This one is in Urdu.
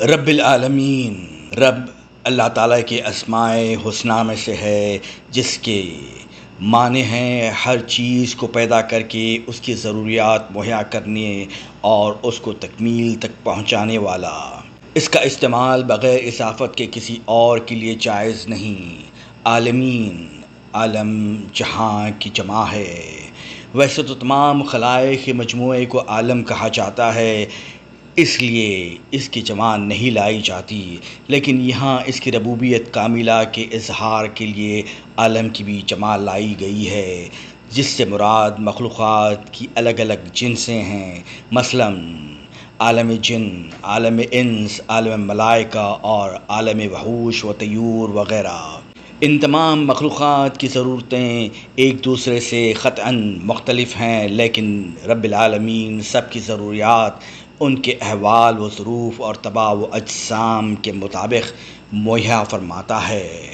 رب العالمین، رب اللہ تعالیٰ کے اسماء حسنہ میں سے ہے، جس کے معنی ہیں ہر چیز کو پیدا کر کے اس کی ضروریات مہیا کرنے اور اس کو تکمیل تک پہنچانے والا۔ اس کا استعمال بغیر اضافت کے کسی اور کے لیے جائز نہیں۔ عالمین، عالم جہاں کی جمع ہے۔ ویسے تو تمام خلائق کے مجموعے کو عالم کہا جاتا ہے، اس لیے اس کی جمع نہیں لائی جاتی، لیکن یہاں اس کی ربوبیت کاملہ کے اظہار کے لیے عالم کی بھی جمع لائی گئی ہے، جس سے مراد مخلوقات کی الگ الگ جنسیں ہیں، مثلاً عالم جن، عالم انس، عالم ملائکہ اور عالم وحوش و طیور وغیرہ۔ ان تمام مخلوقات کی ضرورتیں ایک دوسرے سے قطعاً مختلف ہیں، لیکن رب العالمین سب کی ضروریات ان کے احوال و ظروف اور طباع و اجسام کے مطابق مہیا فرماتا ہے۔